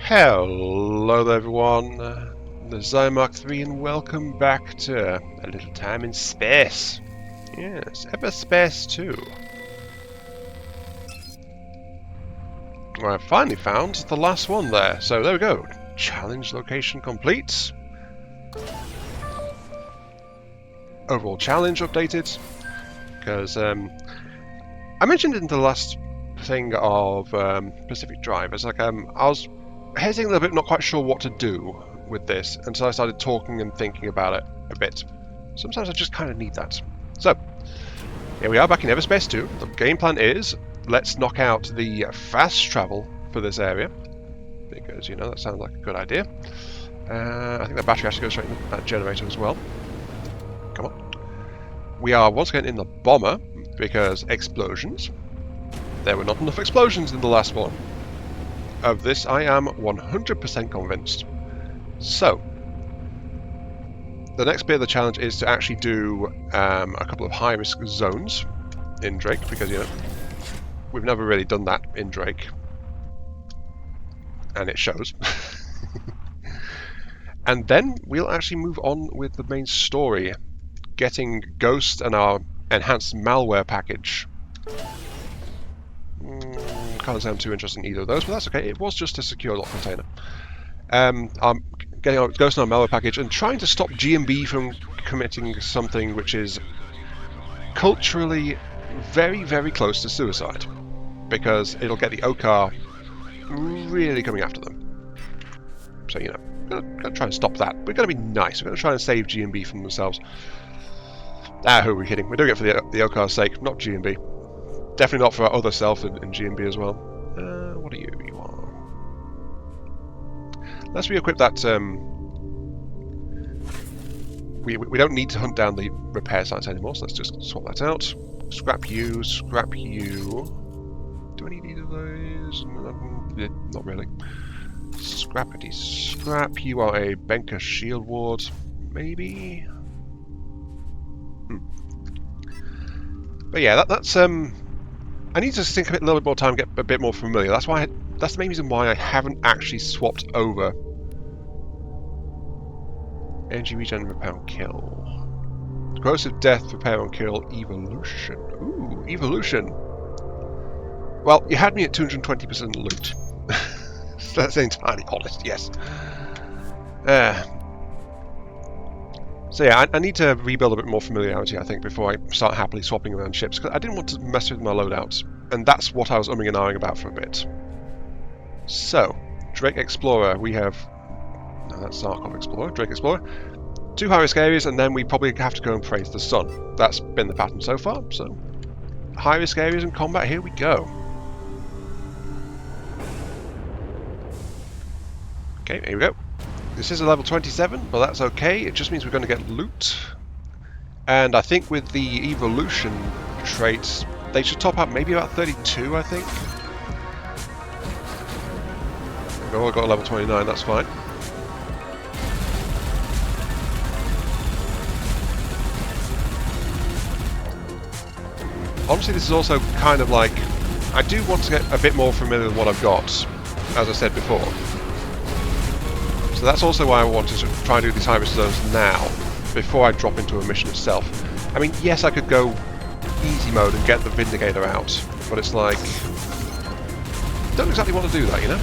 Hello there everyone, the Zymark 3 and welcome back to A Little Time in Space. Yes, Everspace 2. Well, I finally found the last one there, so there we go. Challenge location complete. Overall challenge updated. Because I mentioned in the last thing of Pacific Drive, it's like I was hesitating a little bit, not quite sure what to do with this until I started talking and thinking about it a bit. Sometimes I just kind of need that. So, here we are back in Everspace 2. The game plan is, let's knock out the fast travel for this area. Because, you know, that sounds like a good idea. I think that battery has to go straight in that generator as well. Come on. We are once again in the bomber, because explosions. There were not enough explosions in the last one. Of this, I am 100% convinced. So, the next bit of the challenge is to actually do a couple of high-risk zones in Drake, because, you know, we've never really done that in Drake. And it shows. And then we'll actually move on with the main story, getting Ghost and our enhanced malware package. Can't say I'm too interested in either of those, but that's okay. It was just a secure lock container. I'm getting our Ghost and our malware package and trying to stop GMB from committing something which is culturally very, very close to suicide, because it'll get the OCAR really coming after them. So, you know, gonna try and stop that. We're gonna be nice. We're gonna try and save GMB from themselves. Who are we kidding? We're doing it for the OCAR's sake, not GMB. Definitely not for our other self in GMB as well. What are you? You are. Let's re-equip that. We don't need to hunt down the repair sites anymore, so let's just swap that out. Scrap you, scrap you. Do I need either of those? Not really. Scrappity scrap. You are a Benker shield ward, maybe. But yeah, that's I need to think a little bit more time, get a bit more familiar. That's why. That's the main reason why I haven't actually swapped over. Energy regen, repair and kill. Corrosive death, repair and kill, evolution. Ooh, evolution. Well, you had me at 220% loot. So that's entirely honest. Yes. So yeah, I need to rebuild a bit more familiarity, I think, before I start happily swapping around ships, because I didn't want to mess with my loadouts, and that's what I was umming and ahhing about for a bit. So, Drake Explorer, we have... No, that's Zarkov Explorer, Drake Explorer. 2 high-risk areas, and then we probably have to go and praise the sun. That's been the pattern so far, so... High-risk areas in combat, here we go. Okay, here we go. This is a level 27, but that's okay. It just means we're going to get loot. And I think with the evolution traits, they should top up maybe about 32, I think. We've all got a level 29, that's fine. Honestly, this is also kind of like... I do want to get a bit more familiar with what I've got, as I said before. So that's also why I wanted to try and do these high-risk zones now, before I drop into a mission itself. I mean, yes, I could go easy mode and get the Vindicator out, but it's like... don't exactly want to do that, you know?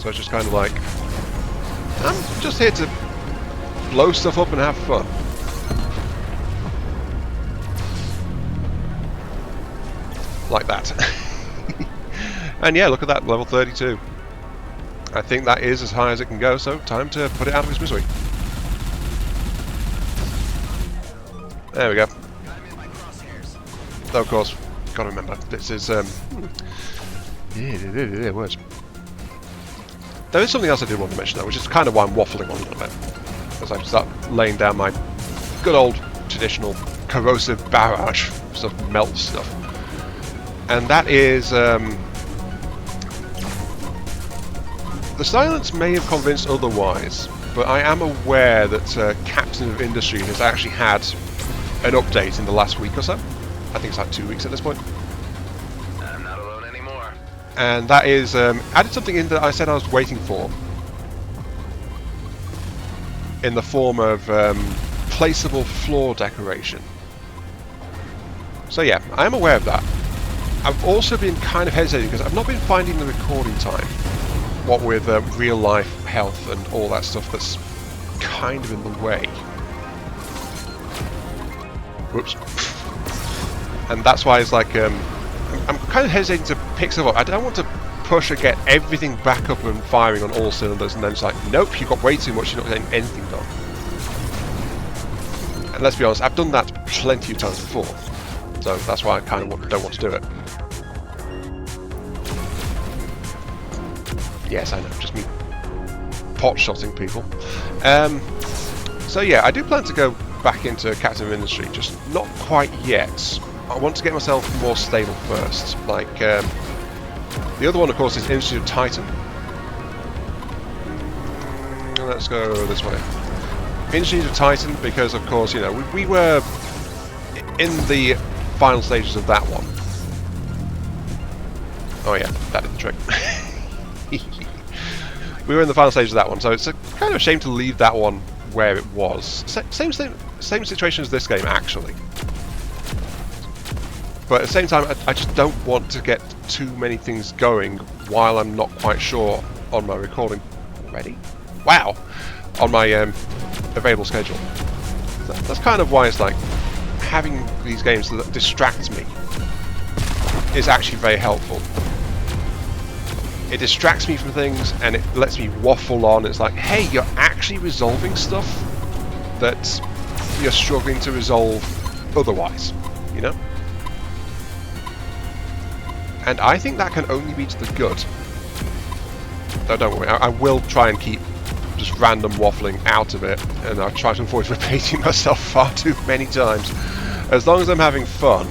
So it's just kind of like... I'm just here to blow stuff up and have fun. Like that. And yeah, look at that, level 32. I think that is as high as it can go, so time to put it out of its misery. There we go. Though, of course, gotta remember, this is yeah, words. There is something else I did want to mention though, which is kind of why I'm waffling on a little bit. As I start laying down my good old traditional corrosive barrage stuff, melt stuff. And that is, the silence may have convinced otherwise, but I am aware that Captain of Industry has actually had an update in the last week or so. I think it's like 2 weeks at this point. I'm not alone anymore. And that is added something in that I said I was waiting for, in the form of placeable floor decoration. So yeah, I am aware of that. I've also been kind of hesitating because I've not been finding the recording time, what with real life health and all that stuff that's kind of in the way. Whoops. And that's why it's like I'm kind of hesitating to pick stuff up. I don't want to push and get everything back up and firing on all cylinders, and then it's like, nope, you've got way too much, you're not getting anything done. And let's be honest, I've done that plenty of times before, so that's why I kind of don't want to do it. Yes, I know, just me pot-shotting people. So yeah, I do plan to go back into Captain of Industry, just not quite yet. I want to get myself more stable first. Like, the other one, of course, is Institute of Titan. Let's go this way. Institute of Titan, because, of course, you know, we were in the final stages of that one. Oh yeah, that did the trick. We were in the final stage of that one, so it's a kind of a shame to leave that one where it was. Same situation as this game, actually. But at the same time, I just don't want to get too many things going while I'm not quite sure on my recording. Ready? Wow! On my available schedule. That's kind of why it's like having these games that distract me is actually very helpful. It distracts me from things and it lets me waffle on. It's like, hey, you're actually resolving stuff that you're struggling to resolve otherwise, you know? And I think that can only be to the good. So don't worry, I will try and keep just random waffling out of it, and I'll try to avoid repeating myself far too many times. As long as I'm having fun,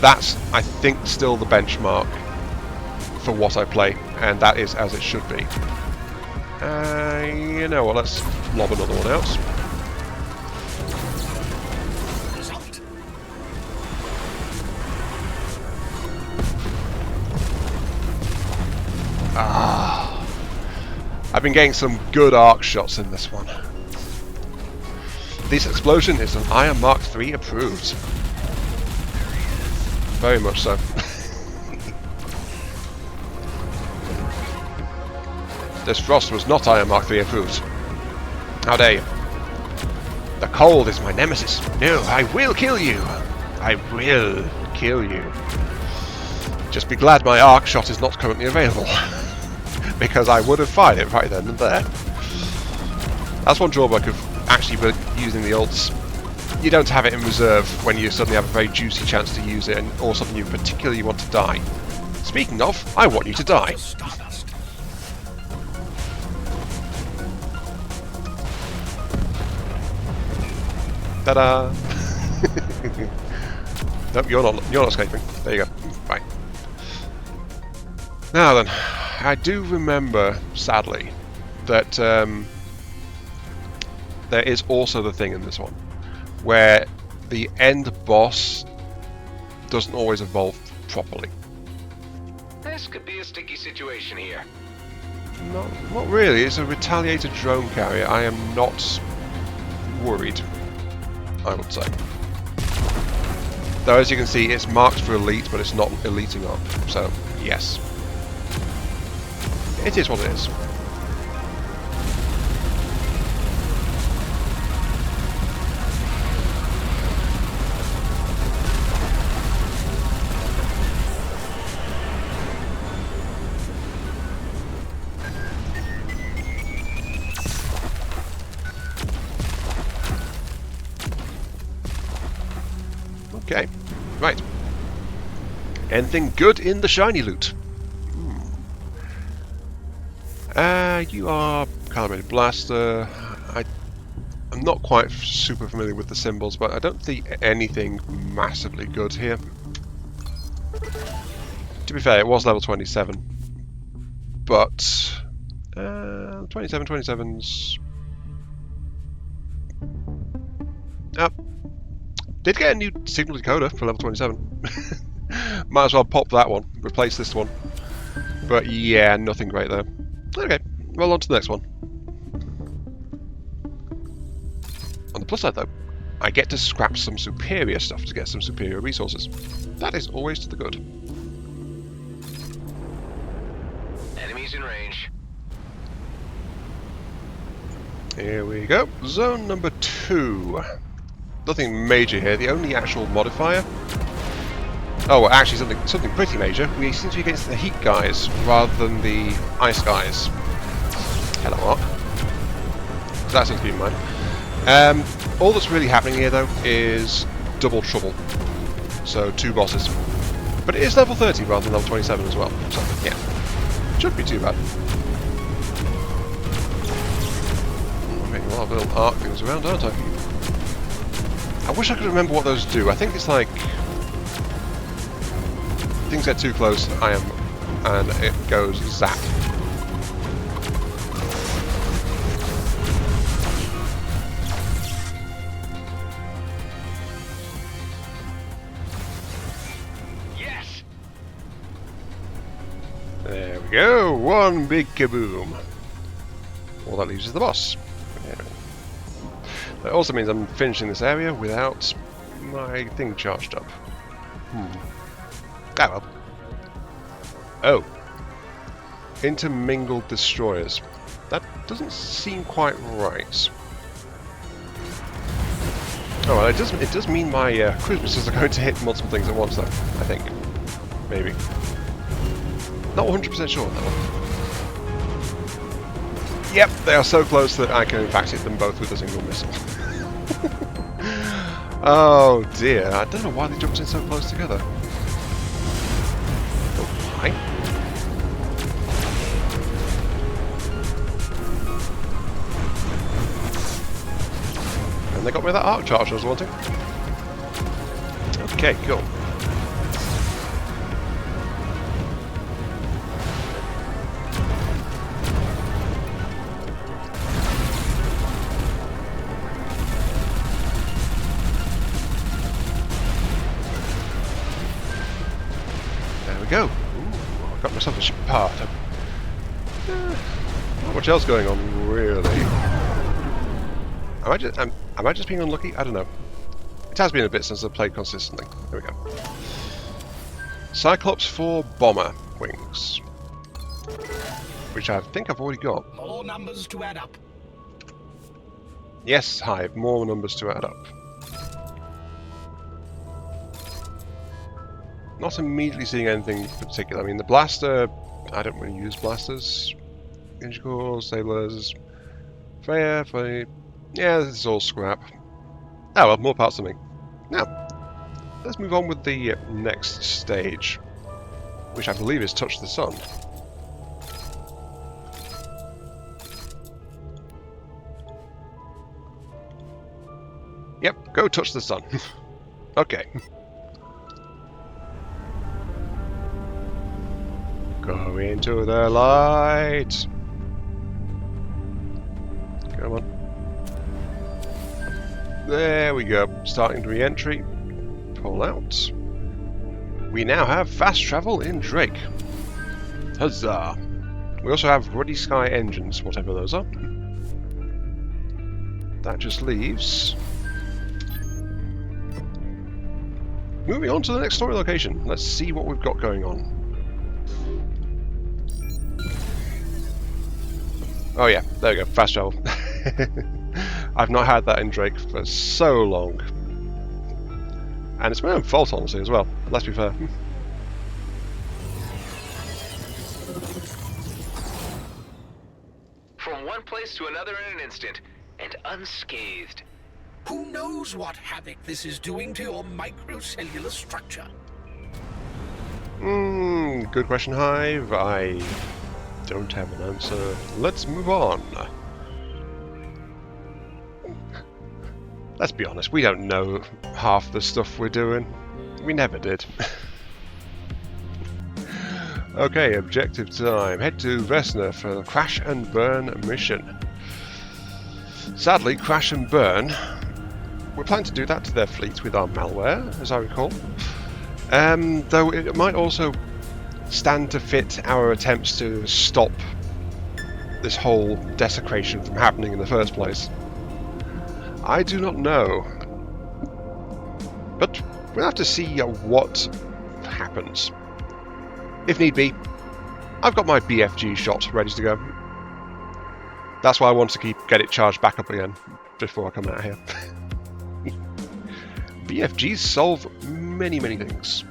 that's, I think, still the benchmark for what I play, and that is as it should be. You know what, let's lob another one out. Ah, I've been getting some good arc shots in this one. This explosion is an Iron Mark III approved. Very much so. This frost was not Iron Mark III approved. How dare you? The cold is my nemesis. No, I will kill you. I will kill you. Just be glad my arc shot is not currently available. Because I would have fired it right then and there. That's one drawback of actually using the ults. You don't have it in reserve when you suddenly have a very juicy chance to use it, or something you particularly want to die. Speaking of, I want you to die. Ta-da! Nope, you're not escaping. There you go. Right. Now then, I do remember, sadly, that there is also the thing in this one where the end boss doesn't always evolve properly. This could be a sticky situation here. Not really. It's a retaliated drone carrier. I am not worried, I would say. Though, as you can see, it's marked for elite, but it's not eliting up. So, yes. It is what it is. Okay, right. Anything good in the shiny loot? You are Calibrated Blaster. I'm not quite super familiar with the symbols, but I don't see anything massively good here. To be fair, it was level 27, but 27's Did get a new signal decoder for level 27. Might as well pop that one, replace this one. But yeah, nothing great there. Okay, well on to the next one. On the plus side though, I get to scrap some superior stuff to get some superior resources. That is always to the good. Enemies in range. Here we go. Zone number 2. Nothing major here. The only actual modifier... Oh, well, actually something pretty major. We seem to be against the heat guys rather than the ice guys. Hello, Mark. So that seems to be mine. All that's really happening here, though, is double trouble. So 2 bosses. But it is level 30 rather than level 27 as well. So, yeah. Shouldn't be too bad. I'm making a lot of little arc things around, aren't I? I wish I could remember what those do. I think it's like... Things get too close, and it goes zap. Yes. There we go. One big kaboom. All that leaves is the boss. Yeah. That also means I'm finishing this area without my thing charged up. Ah well. Oh. Intermingled destroyers. That doesn't seem quite right. Oh well, it does mean my cruise missiles are going to hit multiple things at once though, I think. Maybe. Not 100% sure on that one. Yep, they are so close that I can in fact hit them both with a single missile. Oh dear, I don't know why they jumped in so close together. Why? And they got me that arc charge I was wanting. Okay, cool. Go. Ooh, I got myself a ship part. Not much else going on, really. Am I just being unlucky? I don't know. It has been a bit since I've played consistently. There we go. Cyclops 4 bomber wings, which I think I've already got. More numbers to add up. Yes, Hive. More numbers to add up. Not immediately seeing anything particular. I mean, the blaster, I don't really use blasters. Ninja cores, sablers, fire, yeah, this is all scrap. Oh well, more parts than me. Now, let's move on with the next stage, which I believe is Touch the Sun. Yep, go touch the sun. Okay. Go into the light. Come on. There we go. Starting re-entry. Pull out. We now have fast travel in Drake. Huzzah! We also have Ruddy Sky engines, whatever those are. That just leaves... Moving on to the next story location. Let's see what we've got going on. Oh yeah, there we go, fast travel. I've not had that in Drake for so long. And it's my own fault, honestly, as well. Let's be fair. From one place to another in an instant, and unscathed. Who knows what havoc this is doing to your microcellular structure? Good question, Hive. I don't have an answer. Let's move on. Let's be honest, we don't know half the stuff we're doing. We never did. Okay, objective time. Head to Vesna for the Crash and Burn mission. Sadly, Crash and Burn we're planning to do that to their fleet with our malware, as I recall. Though it might also stand to fit our attempts to stop this whole desecration from happening in the first place. I do not know. But we'll have to see what happens. If need be, I've got my BFG shot ready to go. That's why I want to get it charged back up again before I come out here. BFGs solve many, many things.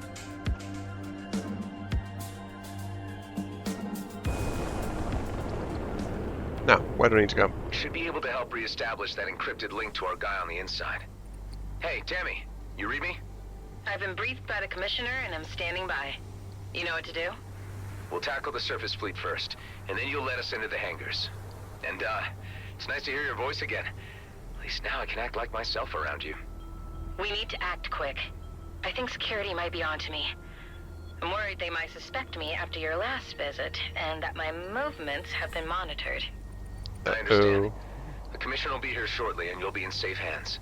Now, where do I need to go? Should be able to help reestablish that encrypted link to our guy on the inside. Hey, Tammy, you read me? I've been briefed by the commissioner and I'm standing by. You know what to do? We'll tackle the surface fleet first, and then you'll let us into the hangars. And, it's nice to hear your voice again. At least now I can act like myself around you. We need to act quick. I think security might be onto me. I'm worried they might suspect me after your last visit, and that my movements have been monitored. I understand. The commissioner will be here shortly, and you'll be in safe hands.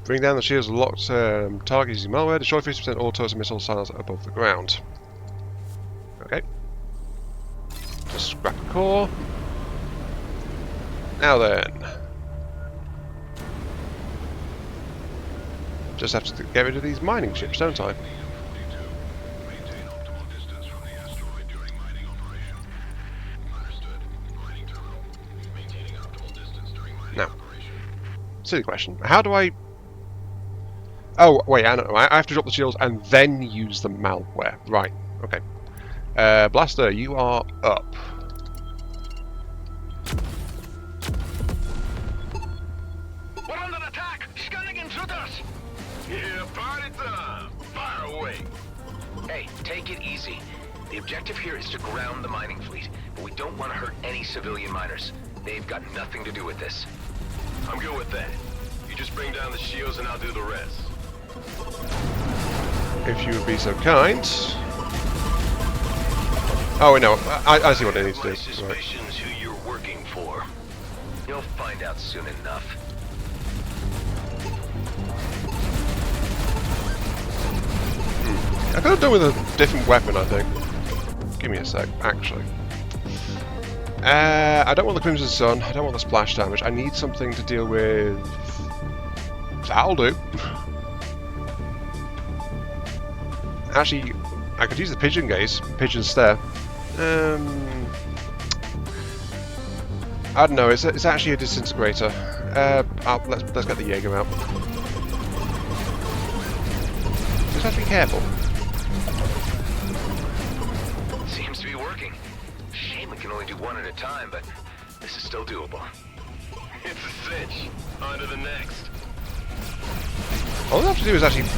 Bring down the shields of locked target using malware. Destroy 50% all turrets and missile silos above the ground. Okay. Just scrap the core. Now then. Just have to get rid of these mining ships, don't I? Now, silly question. How do I... Oh, wait, I know. I have to drop the shields and then use the malware. Right, okay. Blaster, you are up. We're under attack! Scanning intruders! Yeah, party time! Fire away! Hey, take it easy. The objective here is to ground the mining fleet, but we don't want to hurt any civilian miners. They've got nothing to do with this. I'm good with that. You just bring down the shields and I'll do the rest. If you would be so kind. Oh, wait, no. I see what I need to do. My suspicions who you're working for. You'll find out soon enough. I could have done with a different weapon, I think. Give me a sec, actually. I don't want the Crimson Sun. I don't want the splash damage. I need something to deal with... That'll do. Actually, I could use the pigeon gaze, pigeon stare. I don't know. It's actually a disintegrator. Let's get the Jaeger out. Just have to be careful. Seems to be working. Shame we can only do one at a time, but this is still doable. It's a cinch. On to the next. All I have to do is actually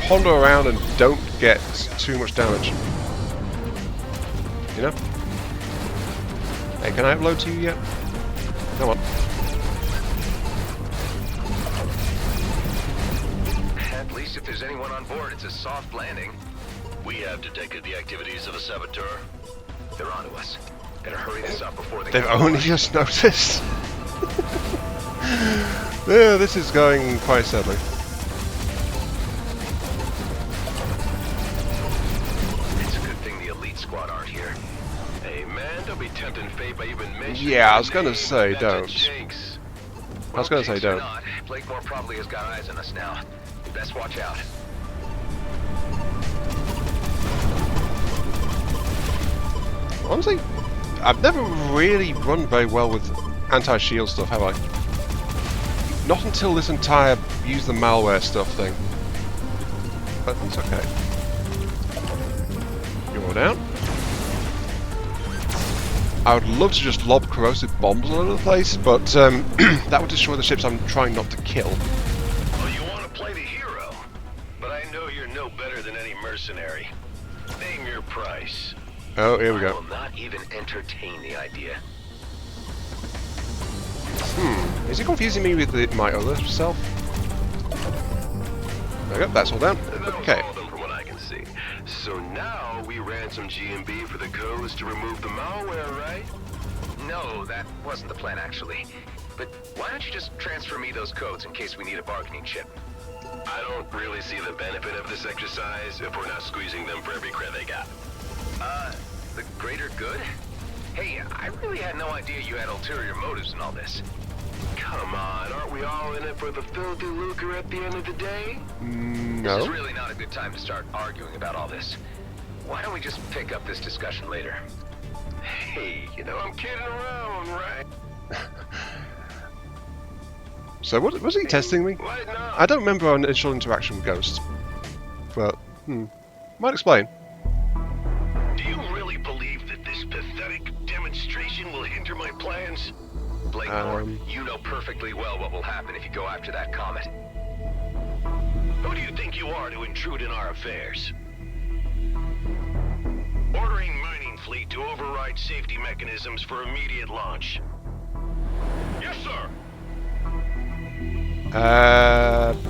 ponder around and don't get too much damage. You know? Hey, can I upload to you yet? Come on. At least if there's anyone on board, it's a soft landing. We have detected the activities of a saboteur. They're onto us. Better hurry this up before they... They've only just noticed. Yeah, this is going quite sadly. It's a good thing the elite squad aren't here. Hey man, don't be tempting fate by even mentioning... Yeah, I was gonna say don't. Well, I was gonna say jinx or don't. not, Blakemore probably has got eyes on us now. You best watch out. Honestly, I've never really run very well with anti-shield stuff, have I? Not until this entire use the malware stuff thing. But it's okay. You're down. I would love to just lob corrosive bombs all over the place, but that would destroy the ships I'm trying not to kill. Well, you want to play the hero, but I know you're no better than any mercenary. Name your price. Oh, here we I go. will not even entertain the idea. Is it confusing me with my other self? There we go, that's all down. Okay. All of them from what I can see. So now we ransom GMB for the codes to remove the malware, right? No, that wasn't the plan actually. But why don't you just transfer me those codes in case we need a bargaining chip? I don't really see the benefit of this exercise if we're not squeezing them for every credit they got. The greater good? Hey, I really had no idea you had ulterior motives in all this. Come on, aren't we all in it for the filthy lucre at the end of the day? No. This is really not a good time to start arguing about all this. Why don't we just pick up this discussion later? Hey, you know, I'm kidding around, right? So what was he testing me? What? No. I don't remember our initial interaction with Ghost. But, might explain. Do you really believe that this pathetic demonstration will hinder my plans? Blakemore, you know perfectly well what will happen if you go after that comet. Who do you think you are to intrude in our affairs? Ordering mining fleet to override safety mechanisms for immediate launch. Yes, sir.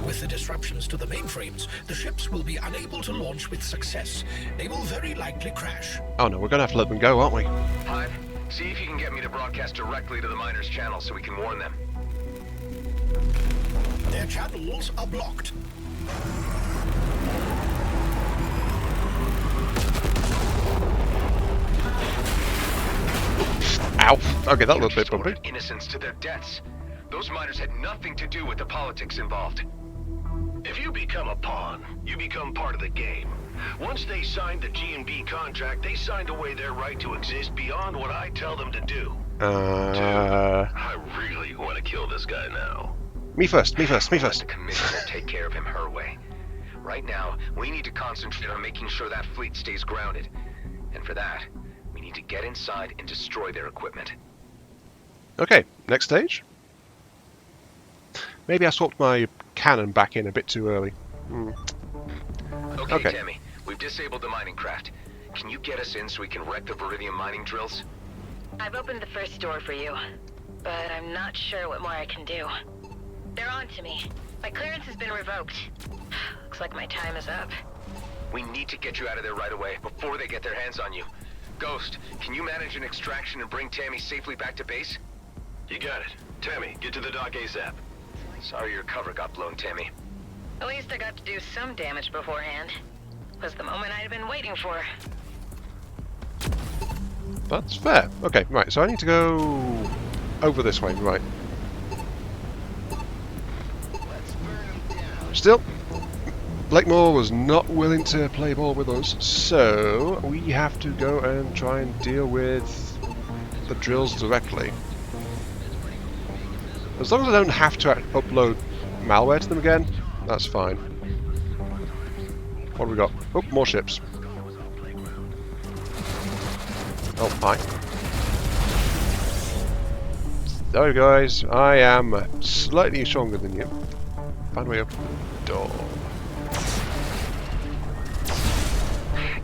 With the disruptions to the mainframes, the ships will be unable to launch with success. They will very likely crash. Oh no, we're gonna have to let them go, aren't we? Hive, see if you can get me to broadcast directly to the miners' channel so we can warn them. Their channels are blocked. Ow! Okay, that looked a bit bumpy. Ordered innocents to their deaths. Those miners had nothing to do with the politics involved. If you become a pawn, you become part of the game. Once they signed the G&B contract, they signed away their right to exist beyond what I tell them to do. Dude, I really want to kill this guy now. Me first, me first, me Let first. the commissioner take care of him her way. Right now, we need to concentrate on making sure that fleet stays grounded. And for that, we need to get inside and destroy their equipment. Okay, next stage. Maybe I swapped my cannon back in a bit too early. Okay, Okay. Tammy, we've disabled the mining craft. Can you get us in so we can wreck the Viridium mining drills? I've opened the first door for you, but I'm not sure what more I can do. They're on to me. My clearance has been revoked. Looks like my time is up. We need to get you out of there right away before they get their hands on you. Ghost, can you manage an extraction and bring Tammy safely back to base? You got it. Tammy, get to the dock ASAP. Sorry your cover got blown, Tammy. At least I got to do some damage beforehand. Was the moment I'd been waiting for. That's fair. Okay, right, so I need to go over this way, right. Still, Blakemore was not willing to play ball with us, so we have to go and try and deal with the drills directly. As long as I don't have to upload malware to them again, that's fine. What have we got? Oh, more ships. Oh, hi. Sorry guys, I am slightly stronger than you. Find a way up the door.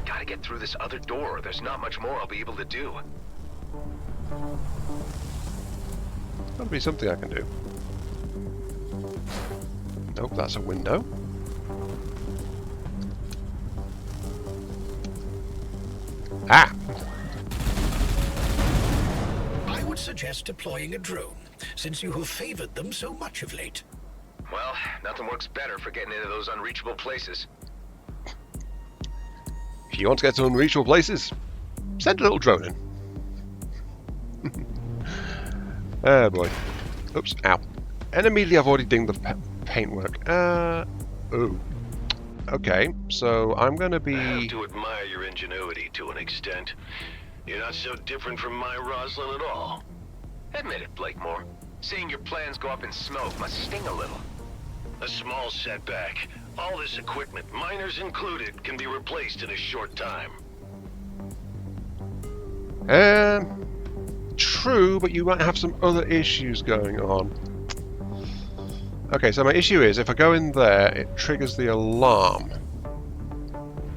Gotta get through this other door. There's not much more I'll be able to do. Gotta be something I can do. Nope, that's a window. Ah! I would suggest deploying a drone, since you have favored them so much of late. Well, nothing works better for getting into those unreachable places. If you want to get to unreachable places, send a little drone in. Oh boy. Oops, ow. And immediately I've already dinged the paintwork. Oh. Okay, so I'm gonna be... I have to admire your ingenuity to an extent. You're not so different from my Rosalind at all. Admit it, Blakemore. Seeing your plans go up in smoke must sting a little. A small setback. All this equipment, miners included, can be replaced in a short time. True, but you might have some other issues going on. Okay, so my issue is, if I go in there, it triggers the alarm.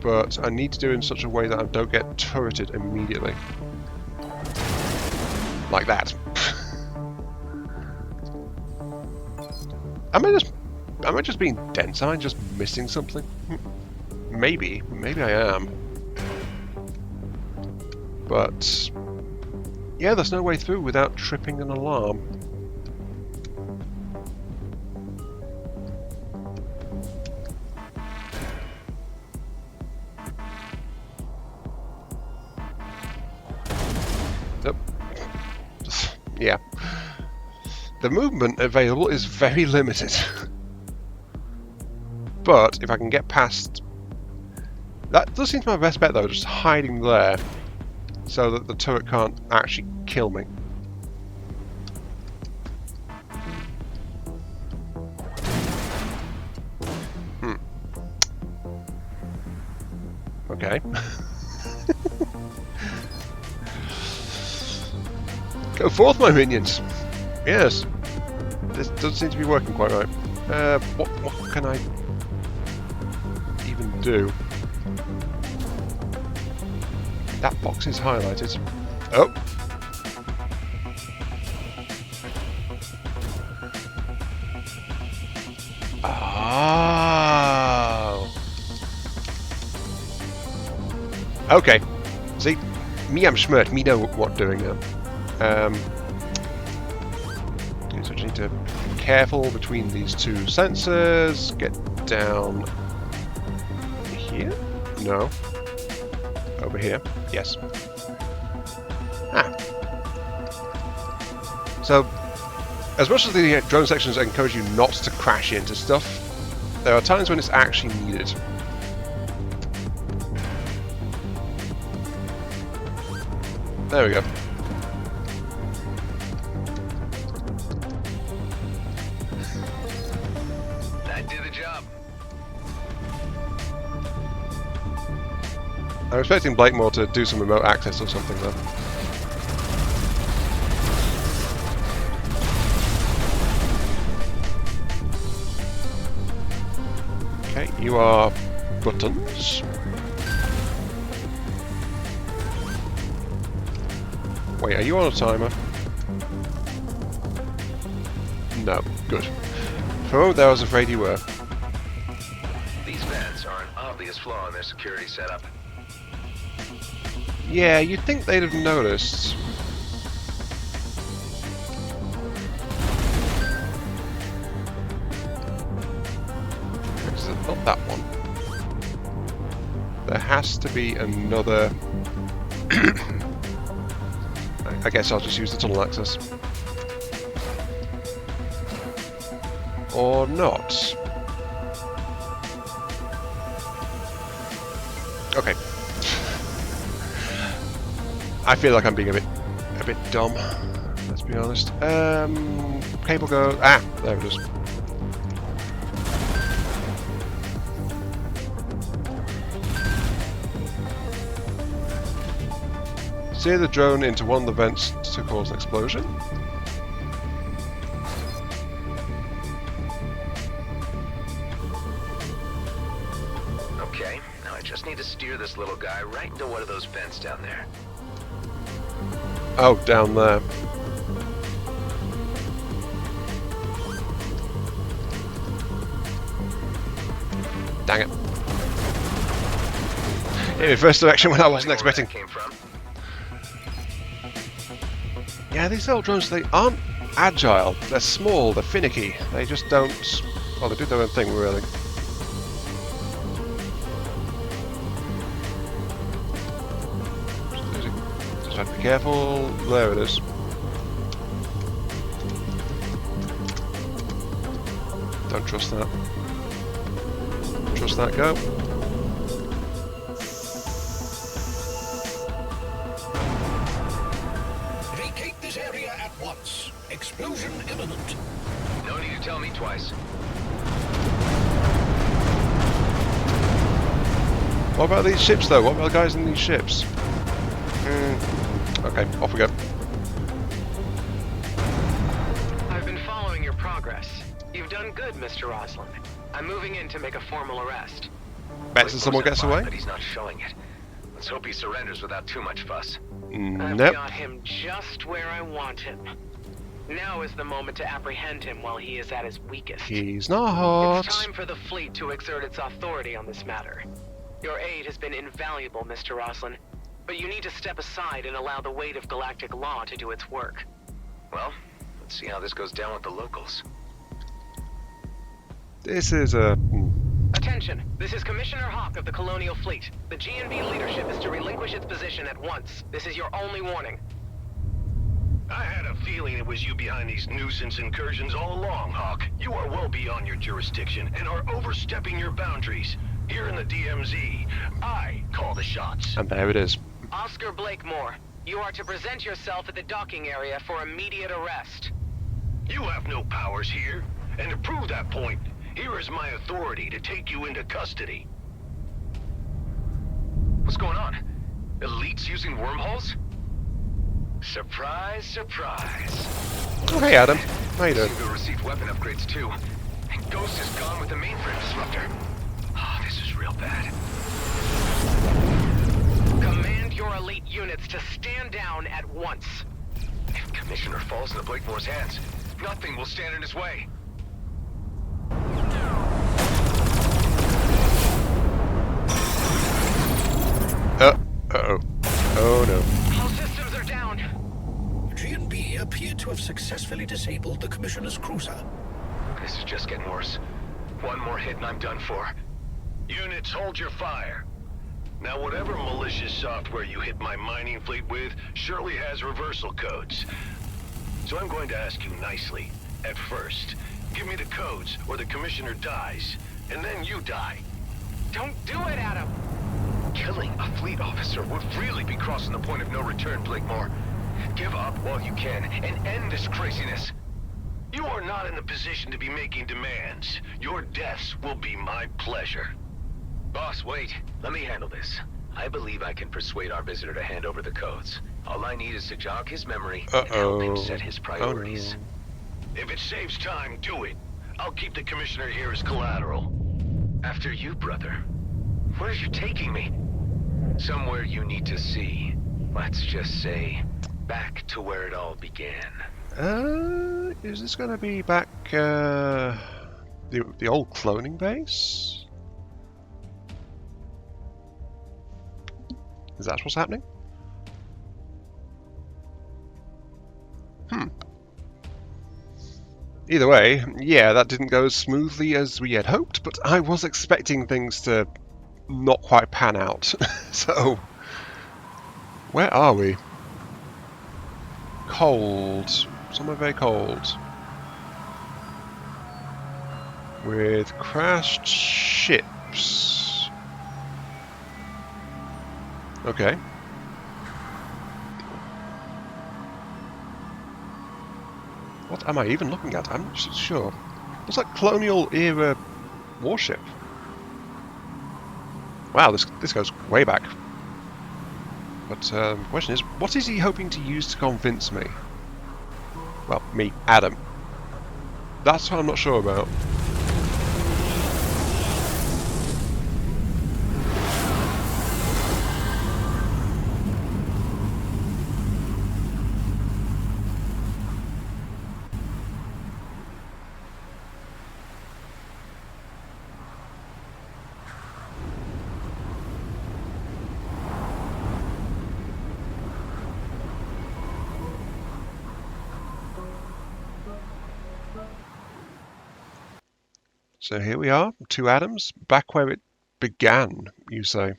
But I need to do it in such a way that I don't get turreted immediately. Like that. Am I just being dense? Am I just missing something? Maybe I am. But yeah, there's no way through without tripping an alarm. Yeah. The movement available is very limited. But if I can get past... That does seem to be my best bet though, just hiding there. So that the turret can't actually kill me. Okay. Go forth, my minions! Yes. This does seem to be working quite right. What can I even do? That box is highlighted. Oh! Oh! Okay. See? Me am smart. Me know what doing now. So I need to be careful between these two sensors. Get down here? No. Over here? Yes. Ah. So, as much as the drone sections encourage you not to crash into stuff, there are times when it's actually needed. There we go. That did the job. I'm expecting Blakemore to do some remote access or something though. Okay, you are buttons. Wait, are you on a timer? No, good. For a moment there I was afraid you were. These vents are an obvious flaw in their security setup. Yeah, you'd think they'd have noticed. It's not that one. There has to be another... I guess I'll just use the tunnel access. Or not. Okay. I feel like I'm being a bit dumb. Let's be honest. Cable go. Ah, there it is. Steer the drone into one of the vents to cause an explosion. Okay, now I just need to steer this little guy right into one of those vents down there. Oh, down there. Dang it. In the first direction when I wasn't expecting. Came from. Yeah, these little drones, they aren't agile. They're small, they're finicky. They just don't... Well, they do their own thing, really. Just have to be careful. There it is. Don't trust that. Trust that, go. Vacate this area at once. Explosion imminent. No need to tell me twice. What about these ships, though? What about the guys in these ships? Okay, off we go. I've been following your progress. You've done good, Mr. Roslin. I'm moving in to make a formal arrest. Bets that someone gets away? But he's not showing it. Let's hope he surrenders without too much fuss. I've Nope. got him just where I want him. Now is the moment to apprehend him while he is at his weakest. He's not. It's time for the fleet to exert its authority on this matter. Your aid has been invaluable, Mr. Roslin, but you need to step aside and allow the weight of galactic law to do its work. Well, let's see how this goes down with the locals. This is a... Attention, this is Commissioner Hawk of the Colonial Fleet. The GNB leadership is to relinquish its position at once. This is your only warning. I had a feeling it was you behind these nuisance incursions all along, Hawk. You are well beyond your jurisdiction and are overstepping your boundaries. Here in the DMZ, I call the shots. And there it is. Oscar Blakemore, you are to present yourself at the docking area for immediate arrest. You have no powers here, and to prove that point, here is my authority to take you into custody. What's going on? Elites using wormholes? Surprise, surprise. Oh, hey Adam. How you doing? Seem to have received weapon upgrades too. And Ghost is gone with the mainframe disruptor. Oh, this is real bad. Command your elite units to stand down at once. If Commissioner falls into Blakemore's hands, nothing will stand in his way. Uh-oh. Oh no. All systems are down. G&B appear to have successfully disabled the Commissioner's cruiser. This is just getting worse. One more hit and I'm done for. Units, hold your fire. Now, whatever malicious software you hit my mining fleet with surely has reversal codes. So I'm going to ask you nicely. At first, give me the codes or the Commissioner dies, and then you die. Don't do it, Adam. Killing a fleet officer would really be crossing the point of no return, Blakemore. Give up while you can and end this craziness. You are not in the position to be making demands. Your deaths will be my pleasure. Boss, wait. Let me handle this. I believe I can persuade our visitor to hand over the codes. All I need is to jog his memory and help him set his priorities. If it saves time, do it. I'll keep the Commissioner here as collateral. After you, brother. Where are you taking me? Somewhere you need to see. Let's just say, back to where it all began. Is this going to be back, the old cloning base? Is that what's happening? Either way, yeah, that didn't go as smoothly as we had hoped, but I was expecting things to not quite pan out. So, where are we? Cold. Somewhere very cold. With crashed ships. Okay. What am I even looking at? I'm not sure. Looks like colonial era warship. Wow, this goes way back. But the question is, what is he hoping to use to convince me? Well, me, Adam. That's what I'm not sure about. So here we are, 2 Adams, back where it began, you say.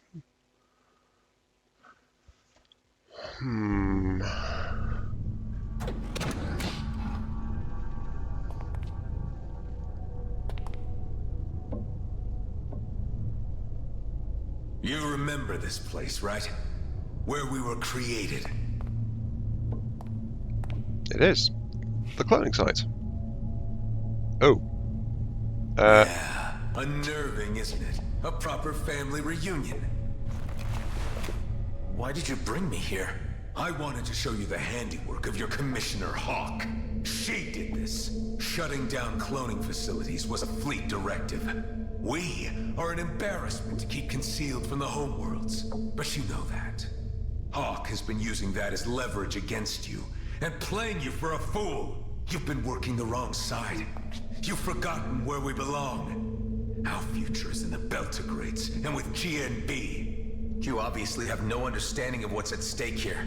You remember this place, right? Where we were created. It is. The cloning site. Oh. Yeah, unnerving, isn't it? A proper family reunion. Why did you bring me here? I wanted to show you the handiwork of your Commissioner Hawk. She did this. Shutting down cloning facilities was a fleet directive. We are an embarrassment to keep concealed from the homeworlds, but you know that. Hawk has been using that as leverage against you, and playing you for a fool. You've been working the wrong side. You've forgotten where we belong. Our future is in the Beltigrades, and with GNB. You obviously have no understanding of what's at stake here.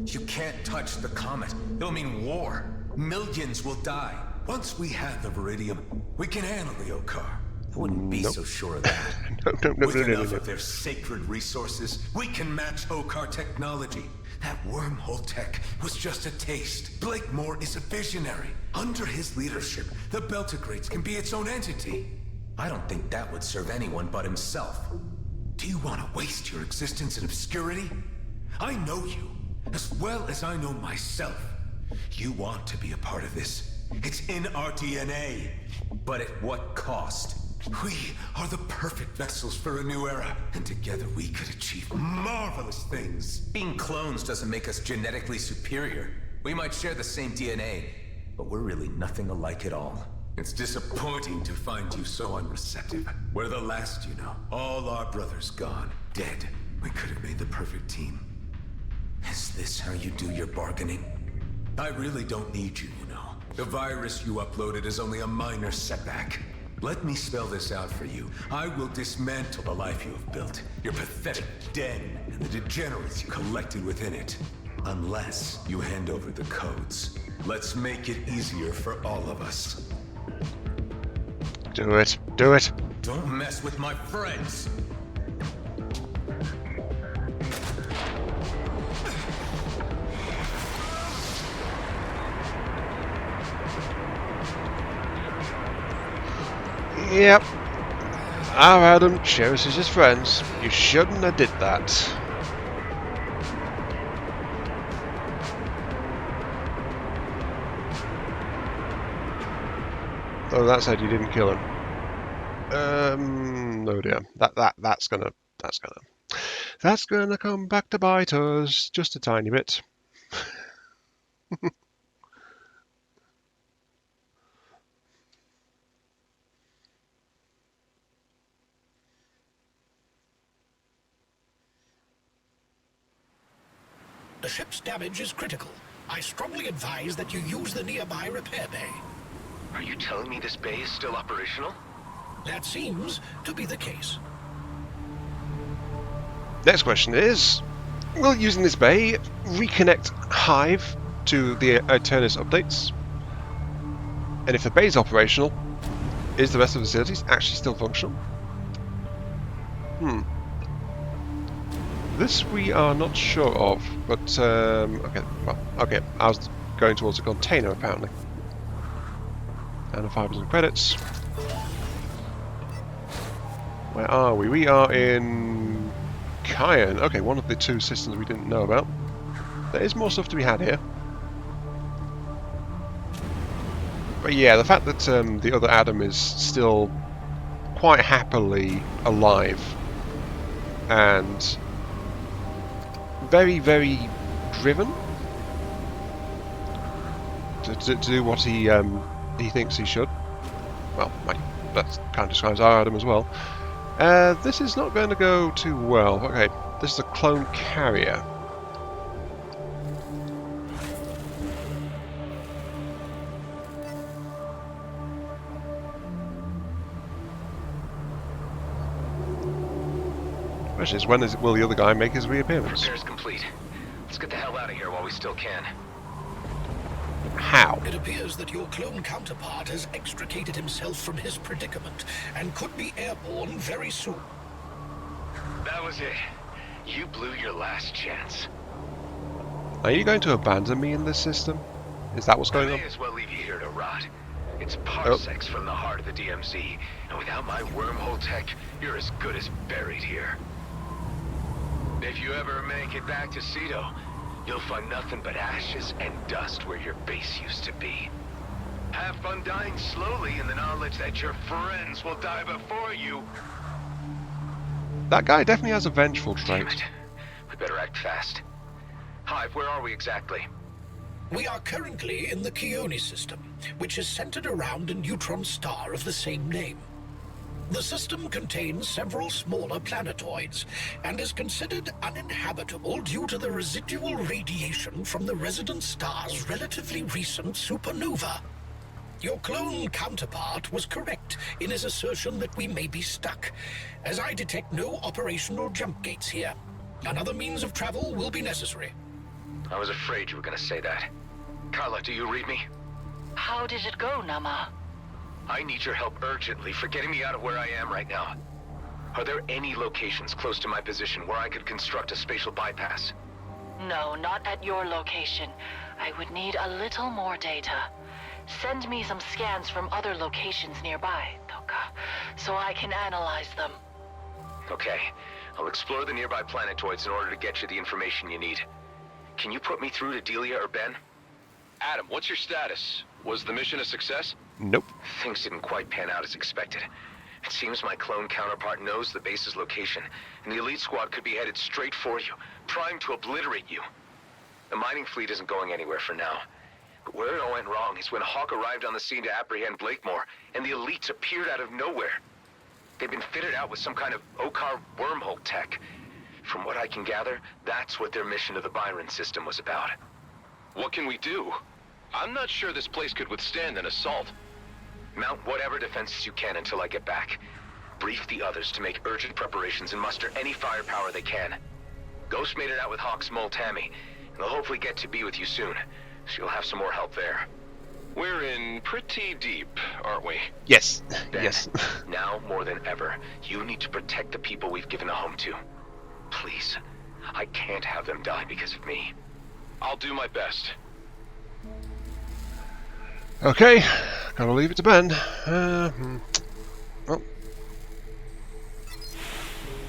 You can't touch the comet. It'll mean war. Millions will die. Once we have the Viridium, we can handle the Okar. I wouldn't be Nope. so sure of that. No, With no, no, enough no. of their sacred resources, we can match Okar technology. That wormhole tech was just a taste. Blakemore is a visionary. Under his leadership, the Beltigrades can be its own entity. I don't think that would serve anyone but himself. Do you want to waste your existence in obscurity? I know you, as well as I know myself. You want to be a part of this. It's in our DNA. But at what cost? We are the perfect vessels for a new era, and together we could achieve marvelous things. Being clones doesn't make us genetically superior. We might share the same DNA, but we're really nothing alike at all. It's disappointing to find you so unreceptive. We're the last, you know. All our brothers gone, dead. We could have made the perfect team. Is this how you do your bargaining? I really don't need you, you know. The virus you uploaded is only a minor setback. Let me spell this out for you. I will dismantle the life you have built, your pathetic den, and the degenerates you collected within it. Unless you hand over the codes. Let's make it easier for all of us. Do it. Do it. Don't mess with my friends! Yep. Our Adam cherishes his friends. You shouldn't have did that. Though that said, you didn't kill him. Oh dear. That's gonna come back to bite us just a tiny bit. The ship's damage is critical. I strongly advise that you use the nearby repair bay. Are you telling me this bay is still operational? That seems to be the case. Next question is, will using this bay reconnect Hive to the Eternus updates? And if the bay is operational, is the rest of the facilities actually still functional? This we are not sure of, but okay, I was going towards a container apparently. And 500 credits. Where are we? We are in Cayenne. Okay, one of the two systems we didn't know about. There is more stuff to be had here. But yeah, the fact that the other Adam is still quite happily alive and very, very driven to do what he thinks he should. Well, that kind of describes our Adam as well. This is not going to go too well. Okay, this is a clone carrier. Question is, when will the other guy make his reappearance? Repairs complete. Let's get the hell out of here while we still can. How? It appears that your clone counterpart has extricated himself from his predicament and could be airborne very soon. That was it. You blew your last chance. Are you going to abandon me in this system? Is that what's going I on? may as well leave you here to rot. It's parsecs from the heart of the DMZ, and without my wormhole tech, you're as good as buried here. If you ever make it back to Cedo, you'll find nothing but ashes and dust where your base used to be. Have fun dying slowly in the knowledge that your friends will die before you. That guy definitely has a vengeful Damn trait. it. We better act fast. Hive, where are we exactly? We are currently in the Keone system, which is centered around a neutron star of the same name. The system contains several smaller planetoids and is considered uninhabitable due to the residual radiation from the resident star's relatively recent supernova. Your clone counterpart was correct in his assertion that we may be stuck, as I detect no operational jump gates here. Another means of travel will be necessary. I was afraid you were going to say that. Carla, do you read me? How did it go, Nama? I need your help urgently for getting me out of where I am right now. Are there any locations close to my position where I could construct a spatial bypass? No, not at your location. I would need a little more data. Send me some scans from other locations nearby, Toka, so I can analyze them. Okay. I'll explore the nearby planetoids in order to get you the information you need. Can you put me through to Delia or Ben? Adam, what's your status? Was the mission a success? Nope. Things didn't quite pan out as expected. It seems my clone counterpart knows the base's location, and the elite squad could be headed straight for you, primed to obliterate you. The mining fleet isn't going anywhere for now. But where it all went wrong is when Hawk arrived on the scene to apprehend Blakemore, and the elites appeared out of nowhere. They've been fitted out with some kind of Okar wormhole tech. From what I can gather, that's what their mission to the Byron system was about. What can we do? I'm not sure this place could withstand an assault. Mount whatever defenses you can until I get back. Brief the others to make urgent preparations and muster any firepower they can. Ghost made it out with Hawk's mole Tammy, and they'll hopefully get to be with you soon. She'll have some more help there. We're in pretty deep, aren't we? Yes. Ben, Yes. now more than ever, you need to protect the people we've given a home to. Please. I can't have them die because of me. I'll do my best. Okay, gotta leave it to Ben. Well,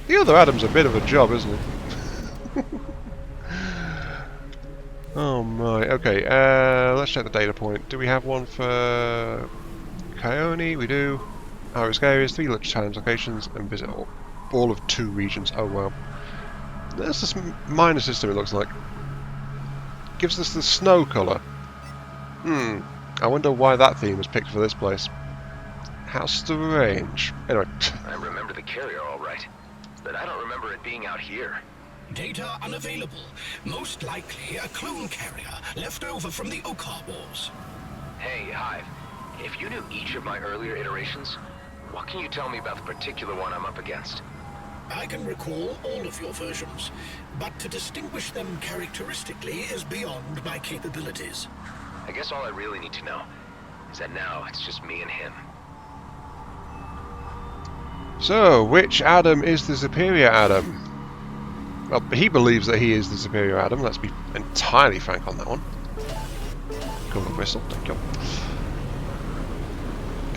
the other Adam's a bit of a job, isn't he? Oh my. Okay, let's check the data point. Do we have one for Coyote? We do. High-risk areas, 3 challenge locations, and visit all of 2 regions. Oh wow. That's this minor system, it looks like. Gives us the snow colour. I wonder why that theme was picked for this place. How strange. Anyway. I remember the carrier all right, but I don't remember it being out here. Data unavailable. Most likely a clone carrier left over from the Okar Wars. Hey, Hive. If you knew each of my earlier iterations, what can you tell me about the particular one I'm up against? I can recall all of your versions, but to distinguish them characteristically is beyond my capabilities. I guess all I really need to know is that now it's just me and him. So, which Adam is the superior Adam? Well, he believes that he is the superior Adam. Let's be entirely frank on that one. Golden whistle, thank you.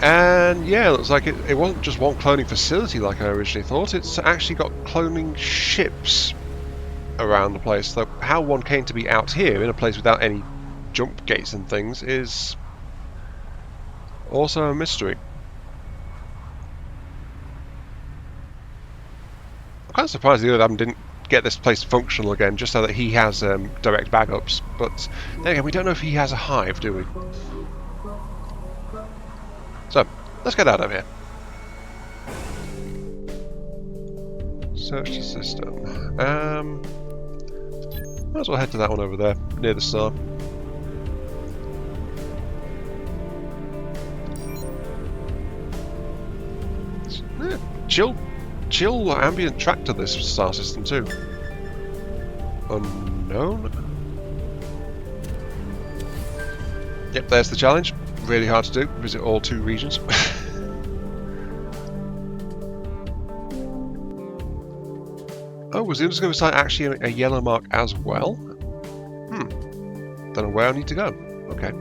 And yeah, it looks like it wasn't just one cloning facility like I originally thought. It's actually got cloning ships around the place. So how one came to be out here in a place without any jump gates and things is also a mystery. I'm kind of surprised the other Adam didn't get this place functional again, just so that he has direct backups. But then again, we don't know if he has a hive, do we? So, let's get out of here. Search the system. Might as well head to that one over there, near the star. Chill ambient track to this star system too. Unknown? Yep, there's the challenge. Really hard to do. Visit all 2 regions. Oh, was the undiscovered site actually a yellow mark as well? Don't know where I need to go. Okay.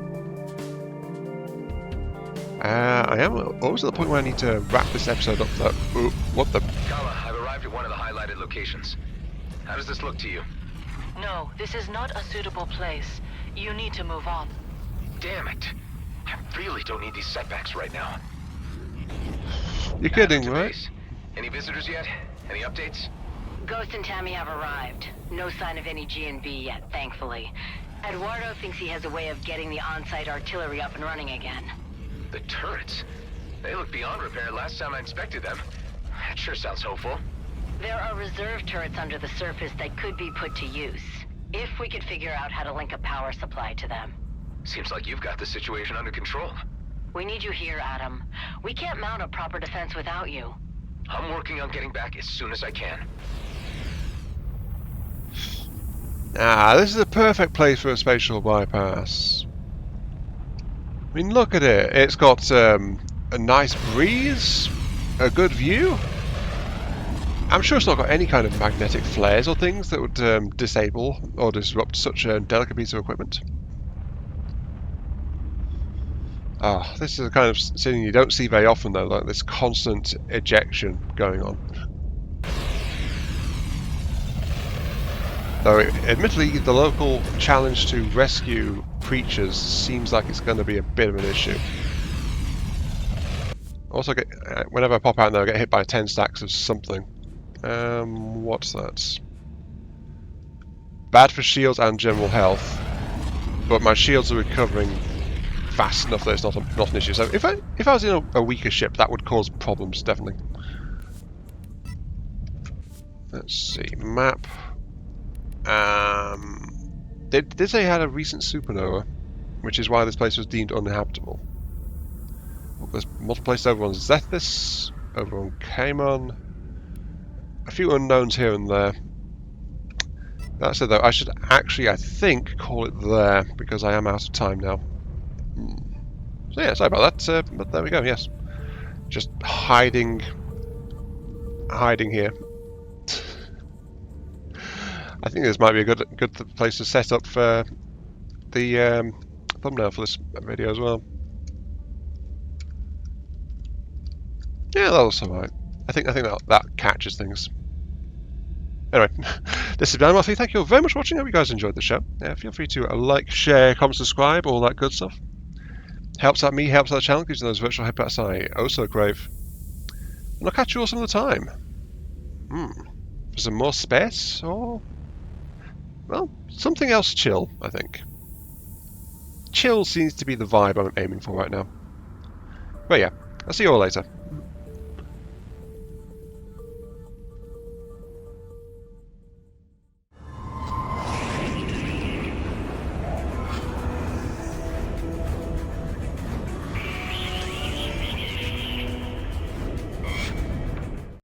I am always at the point where I need to wrap this episode up though. Ooh, what the? Kala, I've arrived at one of the highlighted locations. How does this look to you? No, this is not a suitable place. You need to move on. Damn it. I really don't need these setbacks right now. You're kidding, To right? base. Any visitors yet? Any updates? Ghost and Tammy have arrived. No sign of any G&B yet, thankfully. Eduardo thinks he has a way of getting the on-site artillery up and running again. The turrets? They look beyond repair last time I inspected them. That sure sounds hopeful. There are reserve turrets under the surface that could be put to use, if we could figure out how to link a power supply to them. Seems like you've got the situation under control. We need you here, Adam. We can't mount a proper defense without you. I'm working on getting back as soon as I can. This is a perfect place for a spatial bypass. I mean, look at it. It's got a nice breeze, a good view. I'm sure it's not got any kind of magnetic flares or things that would disable or disrupt such a delicate piece of equipment. Ah, this is the kind of scene you don't see very often though, like this constant ejection going on. Though, admittedly, the local challenge to rescue creatures seems like it's going to be a bit of an issue. Also, whenever I pop out there, I get hit by 10 stacks of something. What's that? Bad for shields and general health, but my shields are recovering fast enough that it's not an issue. So if I was in a weaker ship, that would cause problems, definitely. Let's see, map. Did say it had a recent supernova, which is why this place was deemed uninhabitable. There's multiple places over on Zethys, over on Caimon, a few unknowns here and there. That said though, I should actually, I think, call it there, because I am out of time now. So yeah, sorry about that, but there we go, yes. Just hiding here. I think this might be a good place to set up for the thumbnail for this video as well. Yeah, that'll survive. I think that catches things. Anyway, this is Dan Murphy. Thank you all very much for watching. I hope you guys enjoyed the show. Feel free to like, share, comment, subscribe, all that good stuff. Helps out me, helps out the channel, gives you those virtual headbutts I also crave. And I'll catch you all some other time. For some more space, or... well, something else chill, I think. Chill seems to be the vibe I'm aiming for right now. But yeah, I'll see you all later.